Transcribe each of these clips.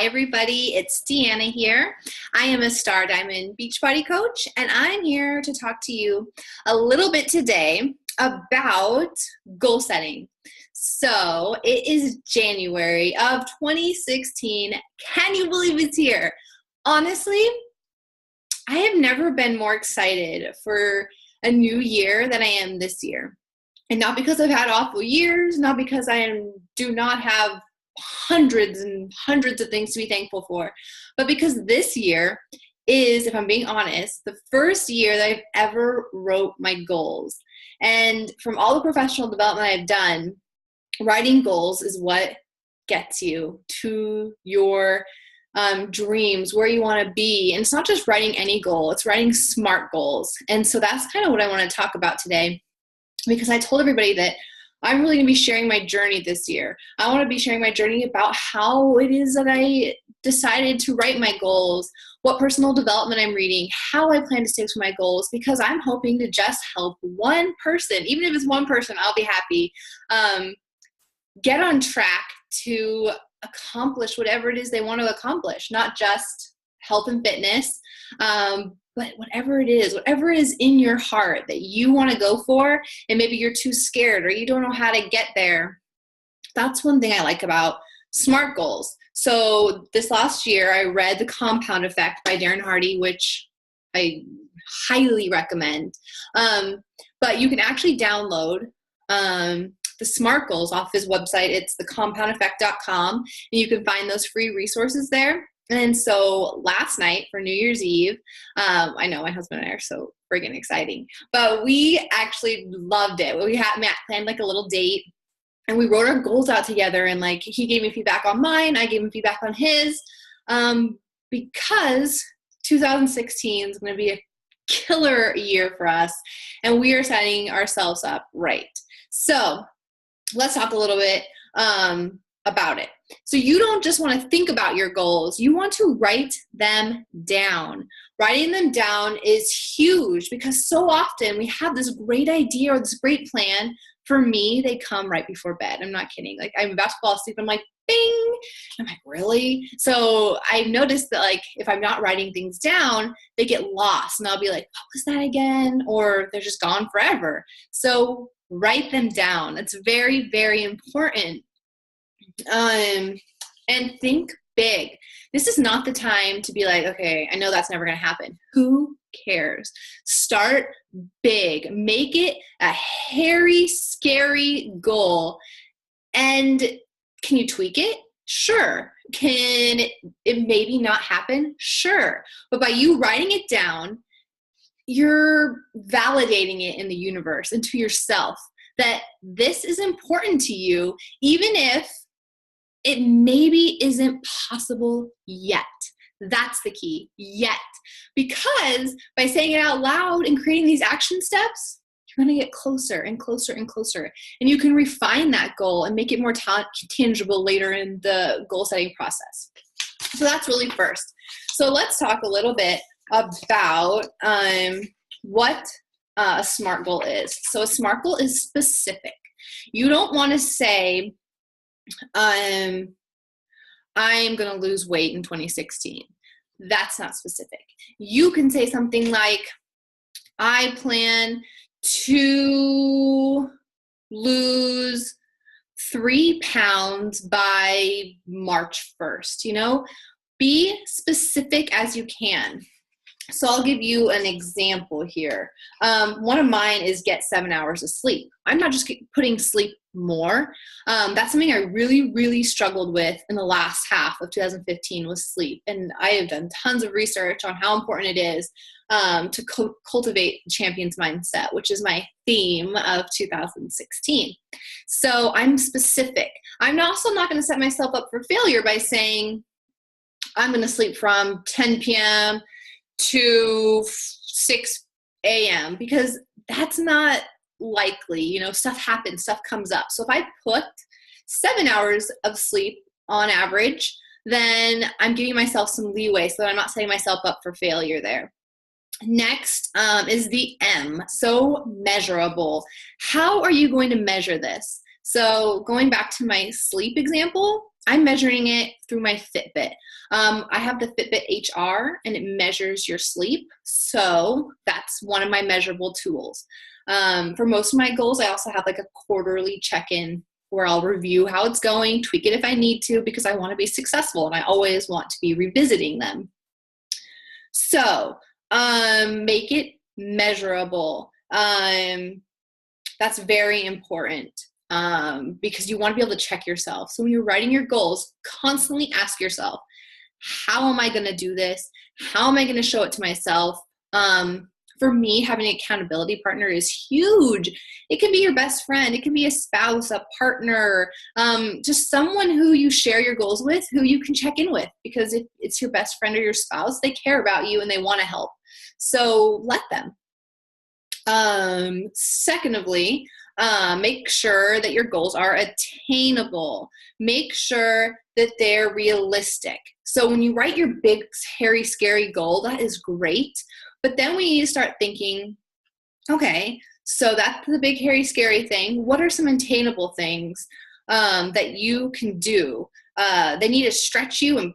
everybody. It's Deanna here. I am a Star Diamond Beachbody coach, and I'm here to talk to you a little bit today about goal setting. So it is January of 2016. Can you believe it's here? Honestly, I have never been more excited for a new year than I am this year. And not because I've had awful years, not because I do not have hundreds and hundreds of things to be thankful for, but because this year is, if I'm being honest, the first year that I've ever wrote my goals. And from all the professional development I've done, writing goals is what gets you to your dreams, where you want to be. And it's not just writing any goal, it's writing SMART goals. And so that's kind of what I want to talk about today, because I told everybody that I'm really going to be sharing my journey this year. I want to be sharing my journey about how it is that I decided to write my goals, what personal development I'm reading, how I plan to stick to my goals, because I'm hoping to just help one person. Even if it's one person, I'll be happy. Get on track to accomplish whatever it is they want to accomplish, not just health and fitness, but whatever it is, whatever is in your heart that you want to go for, and maybe you're too scared or you don't know how to get there. That's one thing I like about SMART goals. So this last year, I read The Compound Effect by Darren Hardy, which I highly recommend. But you can actually download the SMART goals off his website. It's thecompoundeffect.com, and you can find those free resources there. And so last night for New Year's Eve, I know my husband and I are so friggin' exciting, but we actually loved it. Matt planned like a little date, and we wrote our goals out together, and like he gave me feedback on mine, I gave him feedback on his, because 2016 is going to be a killer year for us, and we are setting ourselves up right. So let's talk a little bit about it. So you don't just want to think about your goals, you want to write them down. Writing them down is huge, because so often we have this great idea or this great plan. For me, they come right before bed. I'm not kidding. Like, I'm about to fall asleep, I'm like, bing. I'm like, really? So I noticed that, like, if I'm not writing things down, they get lost, and I'll be like, what was that again? Or they're just gone forever. So write them down. It's very, very important. And think big. This is not the time to be like, okay, I know that's never going to happen. Who cares? Start big. Make it a hairy, scary goal. And can you tweak it? Sure. Can it maybe not happen? Sure. But by you writing it down, you're validating it in the universe and to yourself that this is important to you, even if it maybe isn't possible yet. That's the key, yet. Because by saying it out loud and creating these action steps, you're going to get closer and closer and closer. And you can refine that goal and make it more tangible later in the goal setting process. So that's really first. So let's talk a little bit about what a SMART goal is. So a SMART goal is specific. You don't want to say, I'm going to lose weight in 2016. That's not specific. You can say something like, I plan to lose 3 pounds by March 1st. Be specific as you can. So I'll give you an example here. One of mine is get 7 hours of sleep. I'm not just putting sleep more. That's something I really, really struggled with in the last half of 2015 was sleep. And I have done tons of research on how important it is to cultivate the champion's mindset, which is my theme of 2016. So I'm specific. I'm also not going to set myself up for failure by saying I'm going to sleep from 10 p.m. to 6 a.m. because that's not likely. Stuff happens, stuff comes up. So if I put 7 hours of sleep on average, then I'm giving myself some leeway so that I'm not setting myself up for failure there. Next is the M, so measurable. How are you going to measure this? So going back to my sleep example, I'm measuring it through my Fitbit. I have the Fitbit HR, and it measures your sleep. So that's one of my measurable tools. For most of my goals, I also have like a quarterly check-in where I'll review how it's going, tweak it if I need to, because I want to be successful and I always want to be revisiting them. So make it measurable. That's very important because you want to be able to check yourself. So when you're writing your goals, constantly ask yourself, how am I going to do this? How am I going to show it to myself? For me, having an accountability partner is huge. It can be your best friend. It can be a spouse, a partner, just someone who you share your goals with, who you can check in with. Because if it's your best friend or your spouse, they care about you and they want to help. So let them. Secondly, make sure that your goals are attainable. Make sure that they're realistic. So when you write your big, hairy, scary goal, that is great. But then we need to start thinking, okay, so that's the big, hairy, scary thing. What are some attainable things that you can do? They need to stretch you and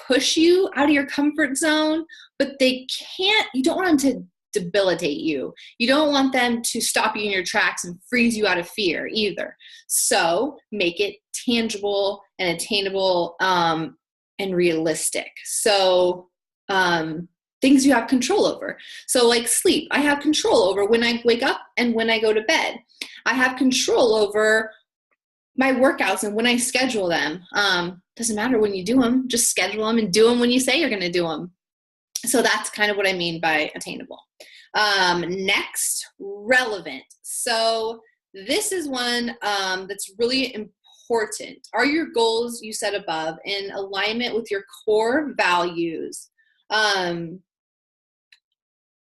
push you out of your comfort zone, but they can't, you don't want them to debilitate you. You don't want them to stop you in your tracks and freeze you out of fear either. So make it tangible and attainable and realistic. So things you have control over. So like sleep, I have control over when I wake up and when I go to bed. I have control over my workouts and when I schedule them. Doesn't matter when you do them, just schedule them and do them when you say you're going to do them. So that's kind of what I mean by attainable. Next, relevant. So this is one that's really important. Are your goals you set above in alignment with your core values?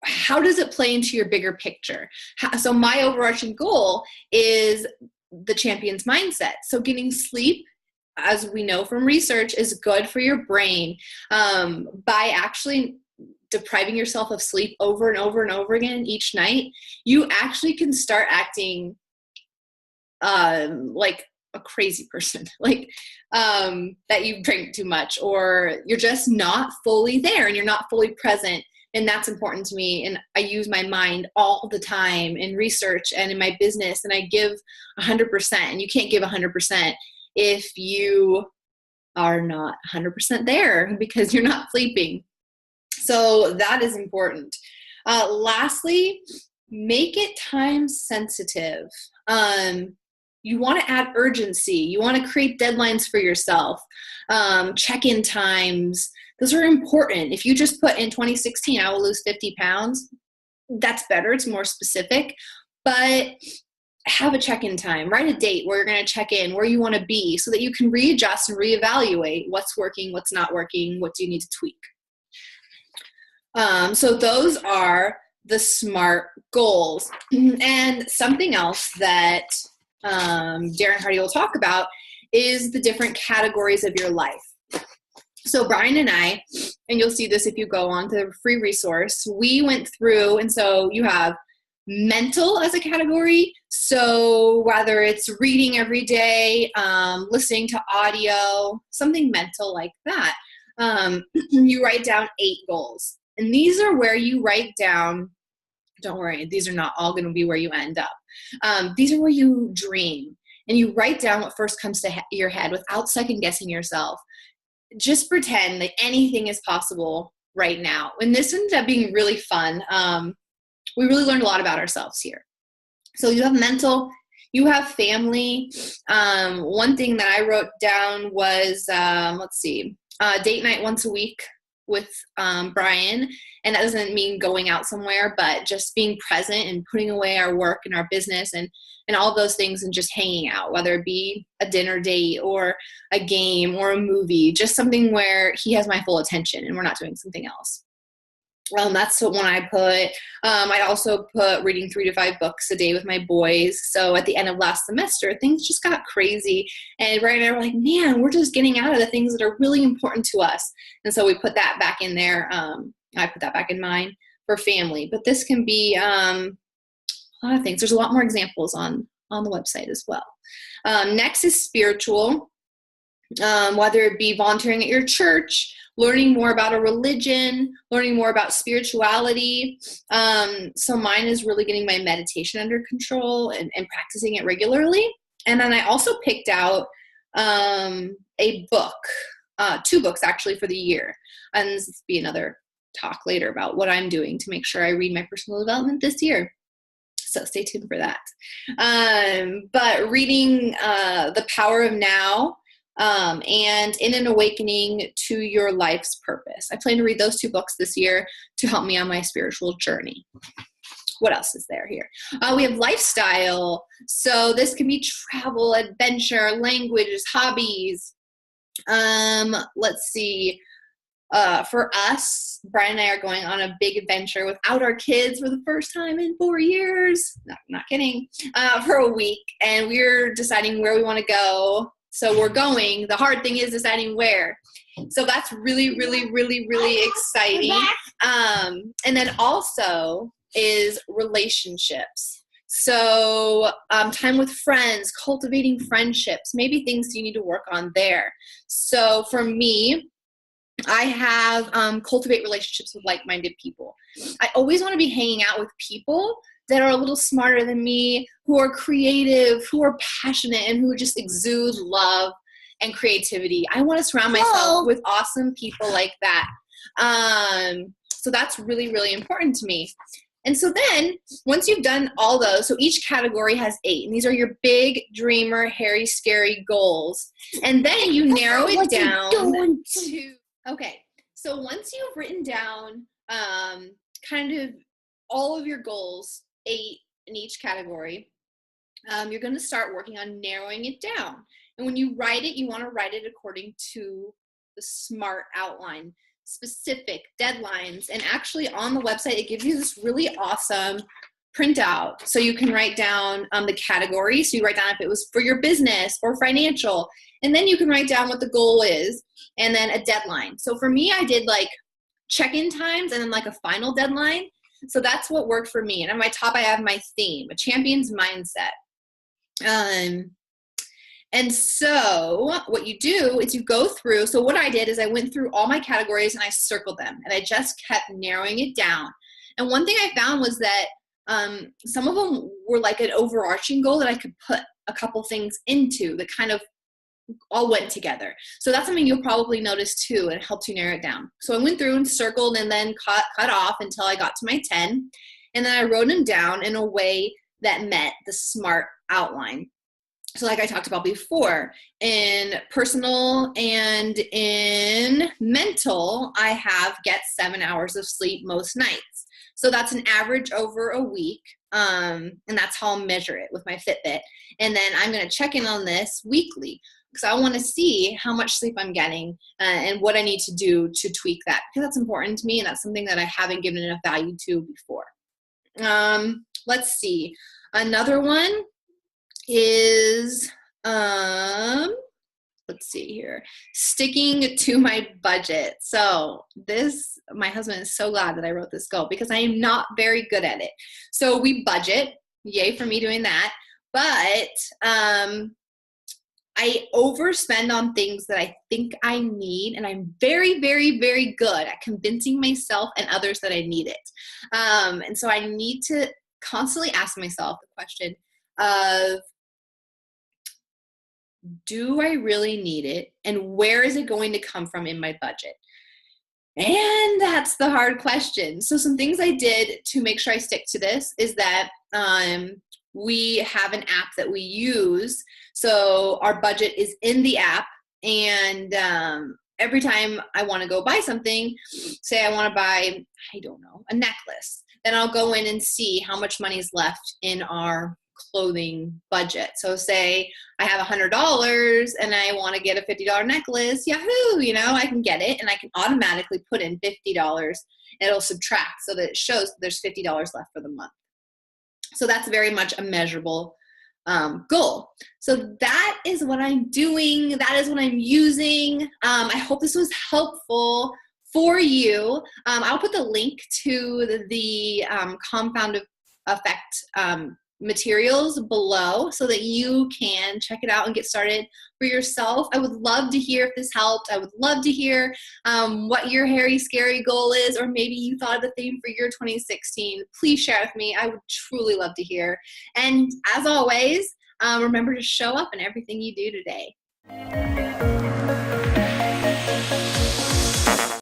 How does it play into your bigger picture? So my overarching goal is the champion's mindset. So getting sleep, as we know from research, is good for your brain. By actually depriving yourself of sleep over and over and over again each night, you actually can start acting like a crazy person, like that you drink too much, or you're just not fully there and you're not fully present. And that's important to me. And I use my mind all the time in research and in my business. And I give 100%. And you can't give 100% if you are not 100% there because you're not sleeping. So that is important. Lastly, make it time sensitive. You want to add urgency. You want to create deadlines for yourself. Check-in times. Those are important. If you just put in 2016, I will lose 50 pounds, that's better. It's more specific. But have a check-in time. Write a date where you're going to check in, where you want to be, so that you can readjust and reevaluate what's working, what's not working, what do you need to tweak. So those are the SMART goals. And something else that Darren Hardy will talk about is the different categories of your life. So Brian and I, and you'll see this if you go on to the free resource, we went through, and so you have mental as a category. So whether it's reading every day, listening to audio, something mental like that, you write down 8 goals. And these are where you write down, don't worry, these are not all going to be where you end up. These are where you dream. And you write down what first comes to your head without second guessing yourself. Just pretend that anything is possible right now. And this ended up being really fun. We really learned a lot about ourselves here. So you have mental, you have family. One thing that I wrote down was, date night once a week with Brian. And that doesn't mean going out somewhere, but just being present and putting away our work and our business and all those things and just hanging out, whether it be a dinner date or a game or a movie, just something where he has my full attention and we're not doing something else. That's the one I put. I also put reading 3 to 5 books a day with my boys. So at the end of last semester, things just got crazy. And Brian and I were like, man, we're just getting out of the things that are really important to us. And so we put that back in there. I put that back in mine for family. But this can be a lot of things. There's a lot more examples on the website as well. Next is spiritual. whether it be volunteering at your church, learning more about a religion, learning more about spirituality. So mine is really getting my meditation under control and practicing it regularly. And then I also picked out a book, 2 books actually for the year. And this will be another talk later about what I'm doing to make sure I read my personal development this year. So stay tuned for that. But reading The Power of Now, and In an Awakening to Your Life's Purpose. I plan to read those 2 books this year to help me on my spiritual journey. What else is there here? We have lifestyle. So this can be travel, adventure, languages, hobbies. Let's see. For us, Brian and I are going on a big adventure without our kids for the first time in 4 years. No, not kidding. For a week. And we're deciding where we want to go. So we're going. The hard thing is deciding where. So that's really, really, really, really exciting. And then also is relationships. So time with friends, cultivating friendships, maybe things you need to work on there. So for me, I have cultivate relationships with like-minded people. I always want to be hanging out with people that are a little smarter than me, who are creative, who are passionate, and who just exude love and creativity. I want to surround myself with awesome people like that. So that's really, really important to me. And so then once you've done all those, so each category has 8, and these are your big dreamer, hairy, scary goals. And then you narrow it down to, okay, so once you've written down kind of all of your goals, 8 in each category, you're going to start working on narrowing it down. And when you write it, you want to write it according to the SMART outline, specific deadlines. And actually on the website, it gives you this really awesome printout. So you can write down the category. So you write down if it was for your business or financial. And then you can write down what the goal is and then a deadline. So for me, I did like check-in times and then like a final deadline. So that's what worked for me. And on my top, I have my theme, a champion's mindset. And so what you do is you go through. So what I did is I went through all my categories and I circled them and I just kept narrowing it down. And one thing I found was that some of them were like an overarching goal that I could put a couple things into that kind of all went together. So that's something you'll probably notice too, and it helps you narrow it down. So I went through and circled and then cut off until I got to my 10. And then I wrote them down in a way that met the SMART outline. So like I talked about before, in personal and in mental, I have get 7 hours of sleep most nights. So that's an average over a week. And that's how I'll measure it with my Fitbit. And then I'm going to check in on this weekly because I want to see how much sleep I'm getting and what I need to do to tweak that, because that's important to me and that's something that I haven't given enough value to before. Let's see. Another one is, let's see here, sticking to my budget. So this, my husband is so glad that I wrote this goal because I am not very good at it. So we budget, yay for me doing that. But I overspend on things that I think I need, and I'm very, very, very good at convincing myself and others that I need it. And so I need to constantly ask myself the question of, do I really need it? And where is it going to come from in my budget? And that's the hard question. So some things I did to make sure I stick to this is that we have an app that we use. So our budget is in the app, and every time I want to go buy something, say I want to buy, I don't know, a necklace, then I'll go in and see how much money is left in our clothing budget. So say I have $100 and I want to get a $50 necklace, yahoo, you know, I can get it and I can automatically put in $50. It'll subtract so that it shows that there's $50 left for the month. So that's very much a measurable goal. So that is what I'm doing. That is what I'm using. I hope this was helpful for you. I'll put the link to the compound effect materials below so that you can check it out and get started for yourself. I would love to hear if this helped. I would love to hear what your hairy, scary goal is, or maybe you thought of the theme for your 2016. Please share with me. I would truly love to hear. And as always, remember to show up in everything you do today.